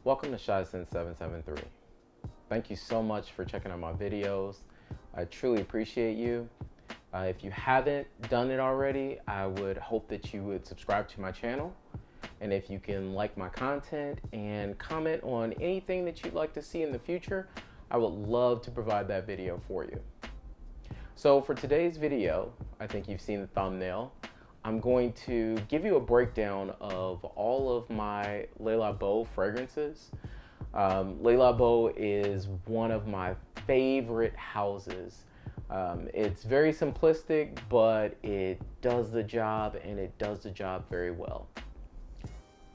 Welcome to Shysen 773. Thank you so much for checking out my videos. I truly appreciate you. If you haven't done it already, I would hope that you would subscribe to my channel. And if you can like my content and comment on anything that you'd like to see in the future, I would love to provide that video for you. So for today's video, I think you've seen the thumbnail. I'm going to give you a breakdown of all of my LeLabo fragrances. LeLabo is one of my favorite houses. It's very simplistic, but it does the job, and it does the job very well.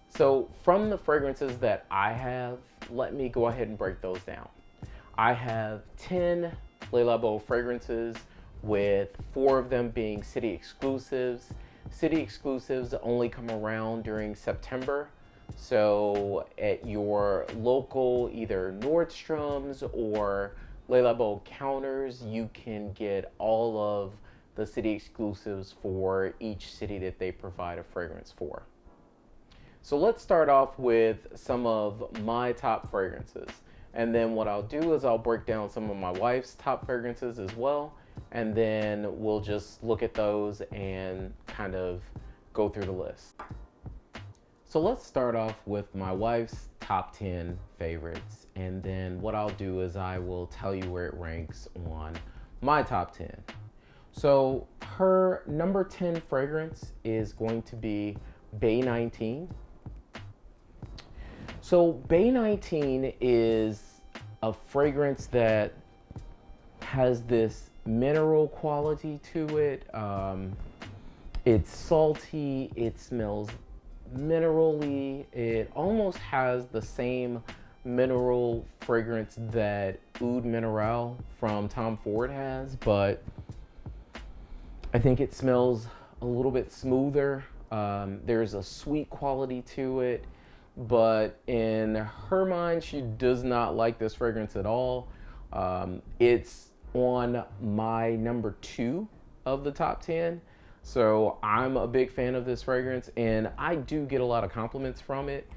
So from the fragrances that I have, let me go ahead and break those down. I have 10 LeLabo fragrances, with 4 of them being city exclusives. City exclusives only come around during September. So at your local, either Nordstrom's or LeLabo counters, you can get all of the city exclusives for each city that they provide a fragrance for. So let's start off with some of my top fragrances. And then what I'll do is I'll break down some of my wife's top fragrances as well. And then we'll just look at those and kind of go through the list. So let's start off with my wife's top 10 favorites. And then what I'll do is I will tell you where it ranks on my top 10. So her number 10 fragrance is going to be BAIE 19. So BAIE 19 is a fragrance that has this mineral quality to it. It's salty, it smells minerally. It almost has the same mineral fragrance that Oud Mineral from Tom Ford has, but I think it smells a little bit smoother. There's a sweet quality to it, but in her mind, she does not like this fragrance at all. It's on my number 2 of the top 10. So I'm a big fan of this fragrance, and I do get a lot of compliments from it.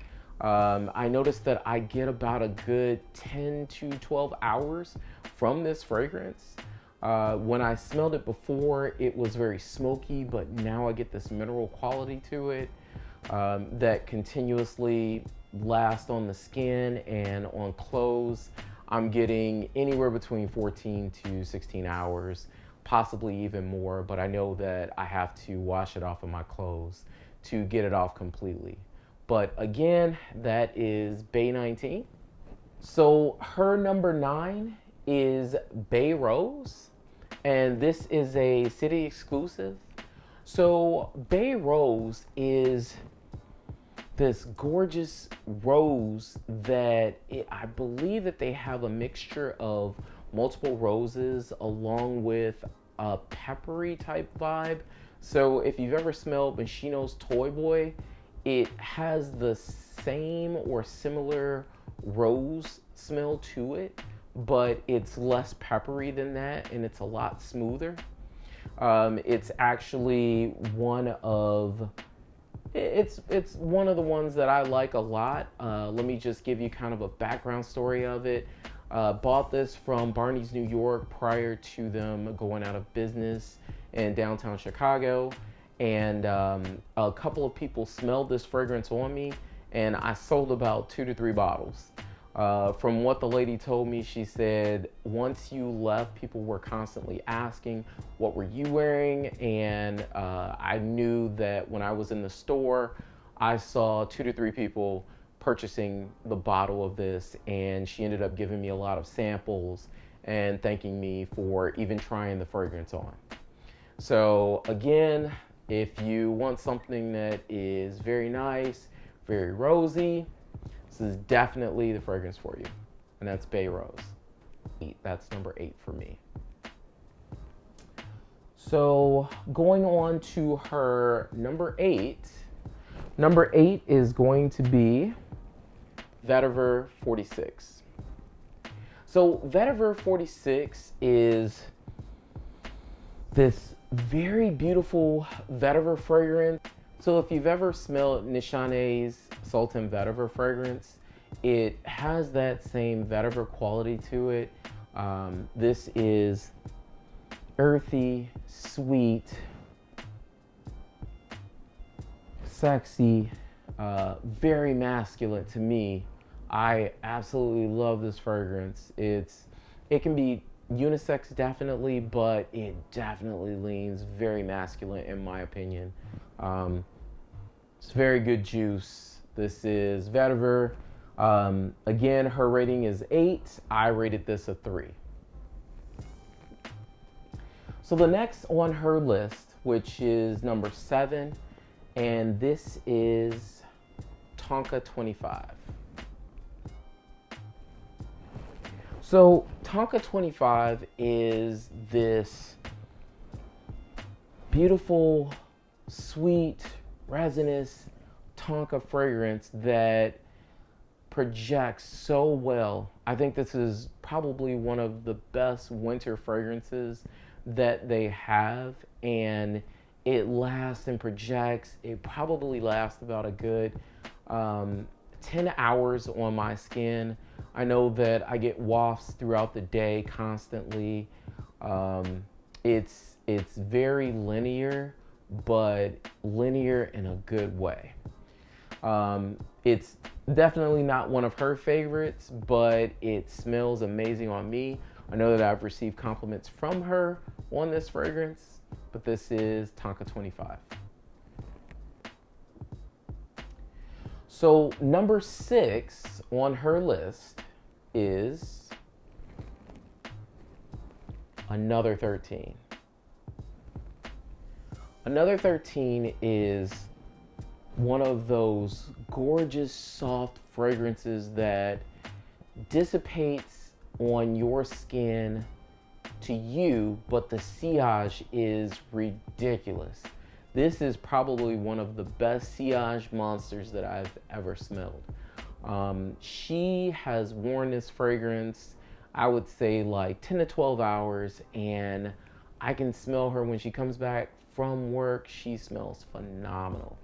I noticed that I get about a good 10 to 12 hours from this fragrance. When I smelled it before, it was very smoky, but now I get this mineral quality to it that continuously lasts on the skin and on clothes. I'm getting anywhere between 14 to 16 hours, possibly even more, but I know that I have to wash it off of my clothes to get it off completely. But again, that is BAIE 19. So her number 9 is BAIE Rose, and this is a city exclusive. So BAIE Rose is this gorgeous rose that I believe that they have a mixture of multiple roses along with a peppery type vibe. So if you've ever smelled Machino's Toy Boy, it has the same or similar rose smell to it, but it's less peppery than that, and it's a lot smoother. It's actually one of the ones that I like a lot. Let me just give you kind of a background story of it. Bought this from Barney's New York prior to them going out of business in downtown Chicago. And a couple of people smelled this fragrance on me, and I sold about 2 to 3 bottles. From what the lady told me, she said once you left, people were constantly asking, what were you wearing? And I knew that when I was in the store, I saw 2 to 3 people purchasing the bottle of this, and she ended up giving me a lot of samples and thanking me for even trying the fragrance on. So again, if you want something that is very nice, very rosy, this is definitely the fragrance for you, and that's BAIE Rose. That's number 8 for me. So going on to her number 8. Number 8 is going to be VETIVER 46. So VETIVER 46 is this very beautiful vetiver fragrance. So if you've ever smelled Nishane's Sultan Vetiver fragrance, It has that same vetiver quality to it. This is earthy, sweet, sexy, very masculine to me. I absolutely love this fragrance. It can be unisex definitely, but it definitely leans very masculine in my opinion. It's very good juice. This is vetiver. Again, her rating is 8. I rated this a 3. So the next on her list, which is number 7, and this is TONKA 25. So TONKA 25 is this beautiful, sweet, resinous TONKA fragrance that projects so well. I think this is probably one of the best winter fragrances that they have, and it lasts and projects. It probably lasts about a good 10 hours on my skin. I know that I get wafts throughout the day constantly. It's very linear, but linear in a good way. It's definitely not one of her favorites, but it smells amazing on me. I know that I've received compliments from her on this fragrance, but this is TONKA 25. So number 6 on her list is Another 13. Another 13 is one of those gorgeous soft fragrances that dissipates on your skin to you, but the sillage is ridiculous. This is probably one of the best sillage monsters that I've ever smelled. She has worn this fragrance, I would say like 10 to 12 hours, and I can smell her when she comes back from work. She smells phenomenal.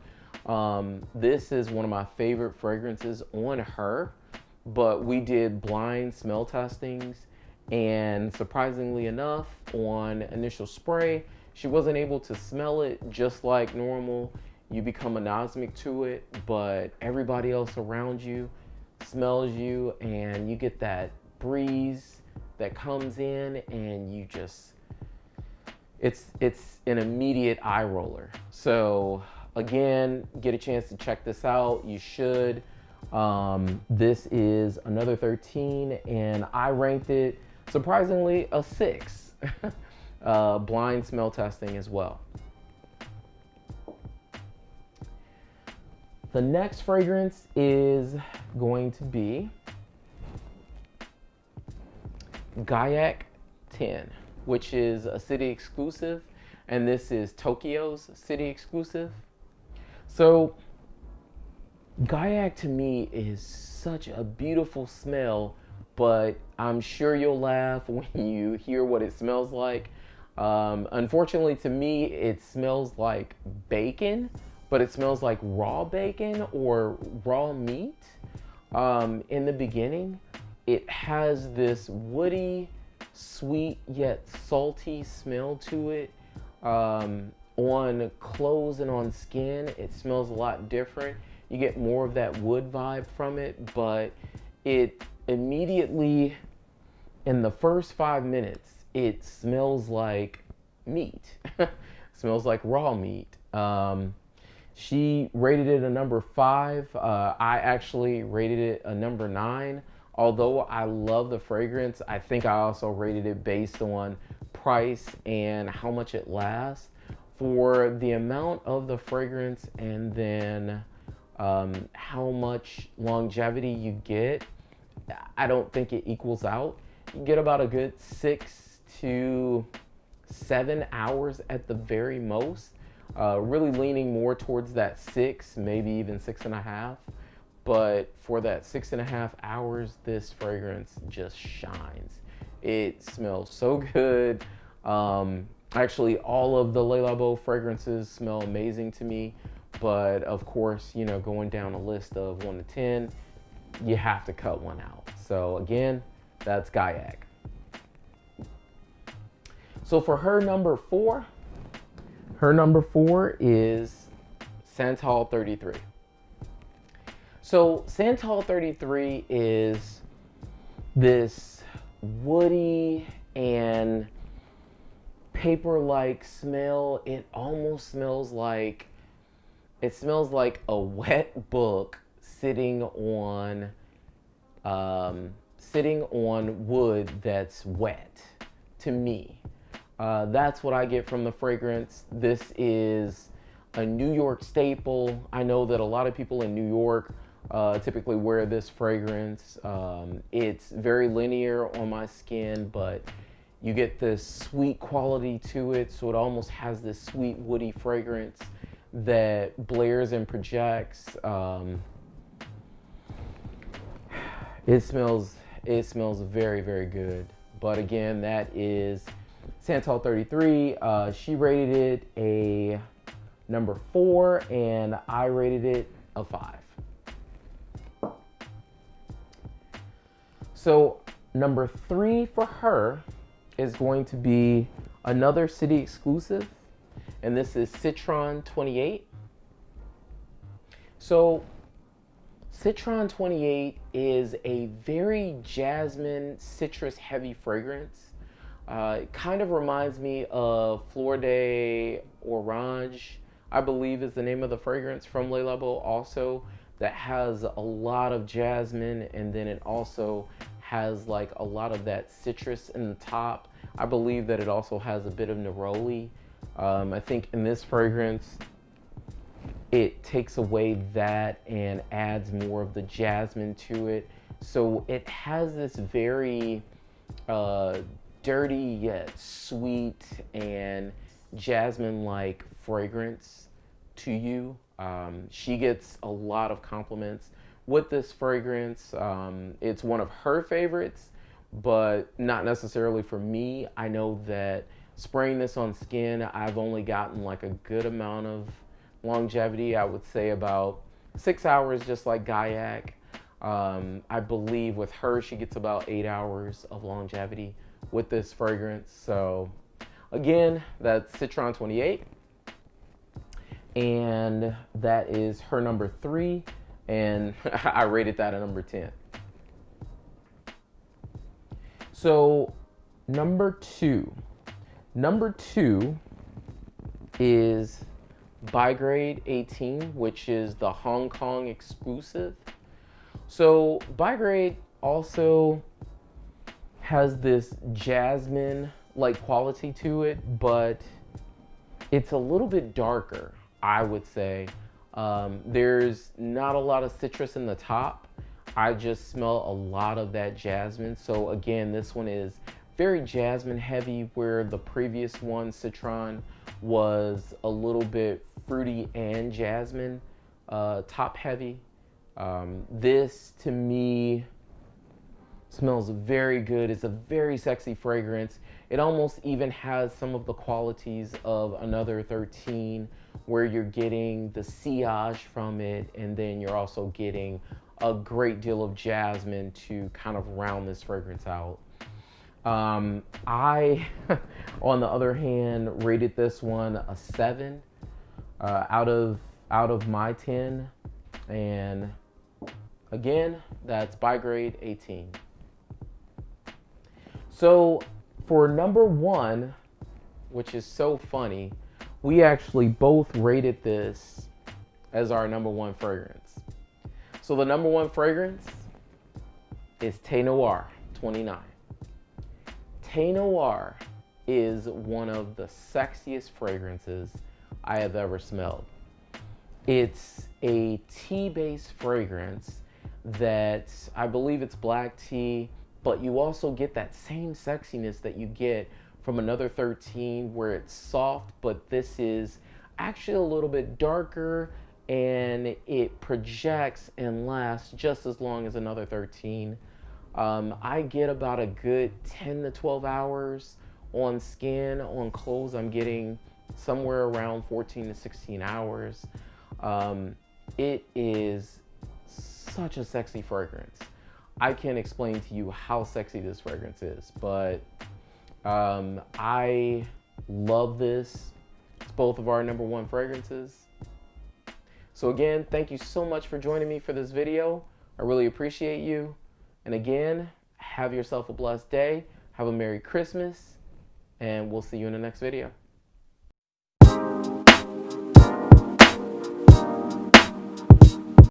This is one of my favorite fragrances on her, but we did blind smell testings, and surprisingly enough, on initial spray, she wasn't able to smell it just like normal. You become anosmic to it, but everybody else around you smells you, and you get that breeze that comes in, and you just, it's an immediate eye roller. So again, get a chance to check this out. You should. This is Another 13, and I ranked it surprisingly a 6. Blind smell testing as well. The next fragrance is going to be GAIAC 10, which is a city exclusive, and this is Tokyo's city exclusive. So GAIAC to me is such a beautiful smell, but I'm sure you'll laugh when you hear what it smells like. Unfortunately to me, it smells like bacon, but it smells like raw bacon or raw meat. In the beginning, it has this woody, sweet yet salty smell to it. On clothes and on skin, it smells a lot different. You get more of that wood vibe from it, but it immediately, in the first 5 minutes, it smells like meat. Smells like raw meat. She rated it a number 5. I actually rated it a number 9. Although I love the fragrance, I think I also rated it based on price and how much it lasts. For the amount of the fragrance and then how much longevity you get, I don't think it equals out. You get about a good 6 to 7 hours at the very most. Really leaning more towards that 6, maybe even 6.5. But for that 6.5 hours, this fragrance just shines. It smells so good. Actually, all of the LeLabo fragrances smell amazing to me. But of course, you know, going down a list of 1 to 10, you have to cut one out. So again, that's GAIAC. So for her number 4 is SANTAL 33. So SANTAL 33 is this woody and paper-like smell. It almost smells like, it smells like a wet book sitting on wood that's wet, to me. That's what I get from the fragrance. This is a New York staple. I know that a lot of people in New York typically wear this fragrance. It's very linear on my skin, but you get this sweet quality to it. So it almost has this sweet woody fragrance that blares and projects. It smells very, very good. But again, that is SANTAL 33. She rated it a number 4 and I rated it a 5. So number 3 for her is going to be another city exclusive, and this is CITRON 28. So CITRON 28 is a very jasmine, citrus heavy fragrance. It kind of reminds me of Fleur de Orange, I believe is the name of the fragrance from LeLabo also, that has a lot of jasmine, and then it also has like a lot of that citrus in the top. I believe that it also has a bit of neroli. I think in this fragrance, it takes away that and adds more of the jasmine to it. So it has this very dirty yet sweet and jasmine-like fragrance to you. She gets a lot of compliments with this fragrance. It's one of her favorites, but not necessarily for me. I know that spraying this on skin, I've only gotten like a good amount of longevity. I would say about 6 hours, just like GAIAC. I believe with her, she gets about 8 hours of longevity with this fragrance. So again, that's CITRON 28. And that is her number 3. And I rated that a number 10. So number 2 is BIGARADE 18, which is the Hong Kong exclusive. So BIGARADE also has this jasmine-like quality to it, but it's a little bit darker, I would say. There's not a lot of citrus in the top. I just smell a lot of that jasmine. So again, this one is very jasmine heavy, where the previous one, CITRON, was a little bit fruity and jasmine top heavy. This to me smells very good. It's a very sexy fragrance. It almost even has some of the qualities of Another 13, where you're getting the sillage from it, and then you're also getting a great deal of jasmine to kind of round this fragrance out. I, on the other hand, rated this one a 7 out of my 10, and again, that's BIGARADE 18. So for number 1, which is so funny, we actually both rated this as our number 1 fragrance. So the number 1 fragrance is NOIR 29. NOIR is one of the sexiest fragrances I have ever smelled. It's a tea-based fragrance that I believe it's black tea, but you also get that same sexiness that you get from Another 13, where it's soft, but this is actually a little bit darker, and it projects and lasts just as long as Another 13. I get about a good 10 to 12 hours on skin. On clothes, I'm getting somewhere around 14 to 16 hours. It is such a sexy fragrance. I can't explain to you how sexy this fragrance is, but I love this. It's both of our #1 fragrances. So again, thank you so much for joining me for this video. I really appreciate you. And again, have yourself a blessed day. Have a Merry Christmas, and we'll see you in the next video.